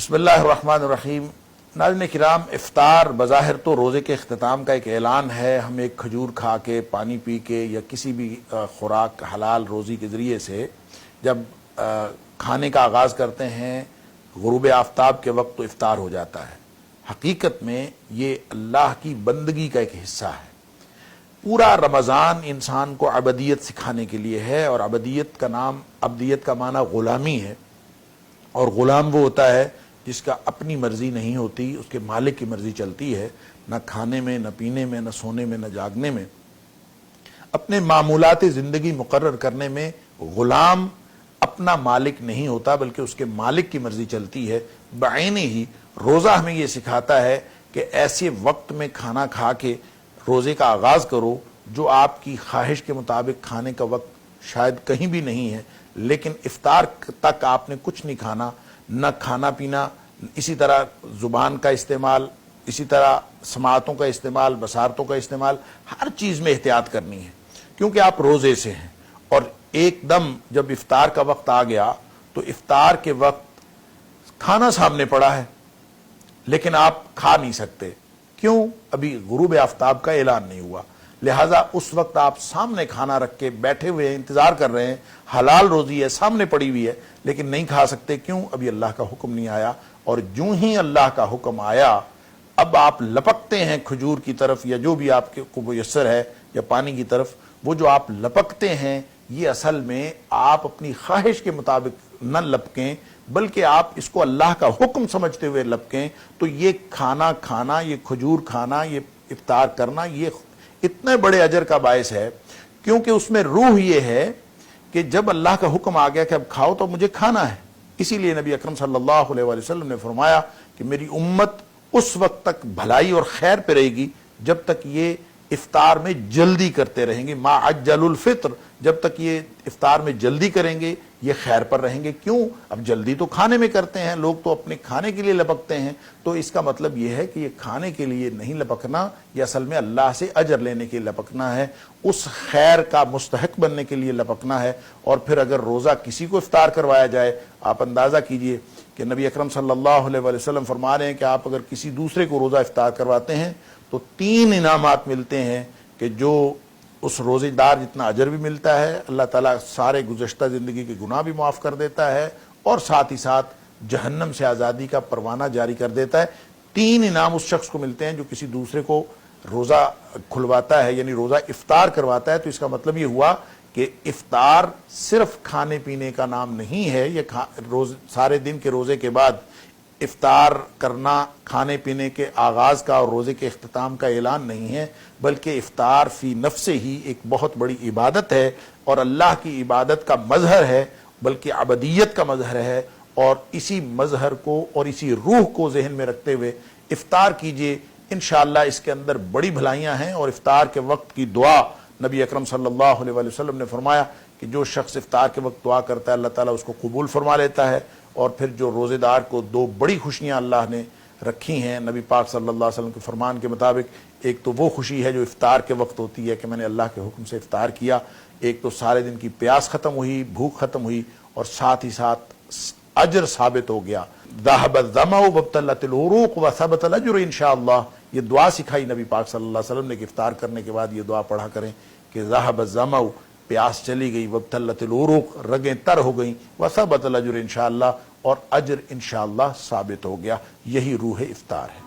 بسم اللہ الرحمن الرحیم۔ ناظرین کرام، افطار بظاہر تو روزے کے اختتام کا ایک اعلان ہے۔ ہم ایک کھجور کھا کے، پانی پی کے یا کسی بھی خوراک حلال روزی کے ذریعے سے جب کھانے کا آغاز کرتے ہیں غروب آفتاب کے وقت تو افطار ہو جاتا ہے۔ حقیقت میں یہ اللہ کی بندگی کا ایک حصہ ہے۔ پورا رمضان انسان کو عبدیت سکھانے کے لیے ہے، اور عبدیت کا معنی غلامی ہے، اور غلام وہ ہوتا ہے جس کا اپنی مرضی نہیں ہوتی، اس کے مالک کی مرضی چلتی ہے، نہ کھانے میں، نہ پینے میں، نہ سونے میں، نہ جاگنے میں۔ اپنے معمولات زندگی مقرر کرنے میں غلام اپنا مالک نہیں ہوتا، بلکہ اس کے مالک کی مرضی چلتی ہے۔ بعینہ ہی روزہ ہمیں یہ سکھاتا ہے کہ ایسے وقت میں کھانا کھا کے روزے کا آغاز کرو جو آپ کی خواہش کے مطابق کھانے کا وقت شاید کہیں بھی نہیں ہے، لیکن افطار تک آپ نے کچھ نہیں کھانا، نہ کھانا پینا، اسی طرح زبان کا استعمال، اسی طرح سماعتوں کا استعمال، بصارتوں کا استعمال، ہر چیز میں احتیاط کرنی ہے، کیونکہ آپ روزے سے ہیں۔ اور ایک دم جب افطار کا وقت آ گیا تو افطار کے وقت کھانا سامنے پڑا ہے لیکن آپ کھا نہیں سکتے، کیوں؟ ابھی غروب آفتاب کا اعلان نہیں ہوا، لہٰذا اس وقت آپ سامنے کھانا رکھ کے بیٹھے ہوئے ہیں، انتظار کر رہے ہیں، حلال روزی ہے، سامنے پڑی ہوئی ہے، لیکن نہیں کھا سکتے، کیوں؟ ابھی اللہ کا حکم نہیں آیا۔ اور جو ہی اللہ کا حکم آیا اب آپ لپکتے ہیں کھجور کی طرف یا جو بھی آپ کو میسر ہے، یا پانی کی طرف۔ وہ جو آپ لپکتے ہیں یہ اصل میں آپ اپنی خواہش کے مطابق نہ لپکیں، بلکہ آپ اس کو اللہ کا حکم سمجھتے ہوئے لپکیں۔ تو یہ کھانا، یہ کھجور کھانا، یہ افطار کرنا، یہ اتنے بڑے اجر کا باعث ہے، کیونکہ اس میں روح یہ ہے کہ جب اللہ کا حکم آ گیا کہ اب کھاؤ تو مجھے کھانا ہے۔ اسی لیے نبی اکرم صلی اللہ علیہ وسلم نے فرمایا کہ میری امت اس وقت تک بھلائی اور خیر پہ رہے گی جب تک یہ افطار میں جلدی کرتے رہیں گے، ما عجل الفطر، جب تک یہ افطار میں جلدی کریں گے یہ خیر پر رہیں گے۔ کیوں؟ اب جلدی تو کھانے میں کرتے ہیں لوگ، تو اپنے کھانے کے لیے لپکتے ہیں، تو اس کا مطلب یہ ہے کہ یہ کھانے کے لیے نہیں لپکنا، یہ اصل میں اللہ سے اجر لینے کے لیے لپکنا ہے، اس خیر کا مستحق بننے کے لیے لپکنا ہے۔ اور پھر اگر روزہ کسی کو افطار کروایا جائے، آپ اندازہ کیجئے کہ نبی اکرم صلی اللہ علیہ وسلم فرما رہے ہیں کہ آپ اگر کسی دوسرے کو روزہ افطار کرواتے ہیں تو 3 انعامات ملتے ہیں، کہ جو اس روزے دار جتنا اجر بھی ملتا ہے، اللہ تعالیٰ سارے گزشتہ زندگی کے گناہ بھی معاف کر دیتا ہے، اور ساتھ ہی ساتھ جہنم سے آزادی کا پروانہ جاری کر دیتا ہے۔ 3 انعام اس شخص کو ملتے ہیں جو کسی دوسرے کو روزہ کھلواتا ہے، یعنی روزہ افطار کرواتا ہے۔ تو اس کا مطلب یہ ہوا کہ افطار صرف کھانے پینے کا نام نہیں ہے، یہ سارے دن کے روزے کے بعد افطار کرنا کھانے پینے کے آغاز کا اور روزے کے اختتام کا اعلان نہیں ہے، بلکہ افطار فی نفس ہی ایک بہت بڑی عبادت ہے، اور اللہ کی عبادت کا مظہر ہے، بلکہ عبدیت کا مظہر ہے۔ اور اسی مظہر کو اور اسی روح کو ذہن میں رکھتے ہوئے افطار کیجئے، انشاءاللہ اس کے اندر بڑی بھلائیاں ہیں۔ اور افطار کے وقت کی دعا نبی اکرم صلی اللہ علیہ وسلم نے فرمایا کہ جو شخص افطار کے وقت دعا کرتا ہے اللہ تعالیٰ اس کو قبول فرما لیتا ہے۔ اور پھر جو روزے دار کو 2 بڑی خوشیاں اللہ نے رکھی ہیں نبی پاک صلی اللہ علیہ وسلم کے فرمان کے مطابق، ایک تو وہ خوشی ہے جو افطار کے وقت ہوتی ہے کہ میں نے اللہ کے حکم سے افطار کیا، ایک تو سارے دن کی پیاس ختم ہوئی، بھوک ختم ہوئی، اور ساتھ ہی ساتھ اجر ثابت ہو گیا۔ ذهب الظمأ وابتلت العروق وثبت الاجر انشاءاللہ، یہ دعا سکھائی نبی پاک صلی اللہ علیہ وسلم نے کہ افطار کرنے کے بعد یہ دعا پڑھا کریں کہ ذهب الظمأ، پیاس چلی گئی، وابتلت العروق، رگیں تر ہو گئیں، وثبت الاجر انشاءاللہ، اور اجر انشاءاللہ ثابت ہو گیا۔ یہی روح افطار ہے۔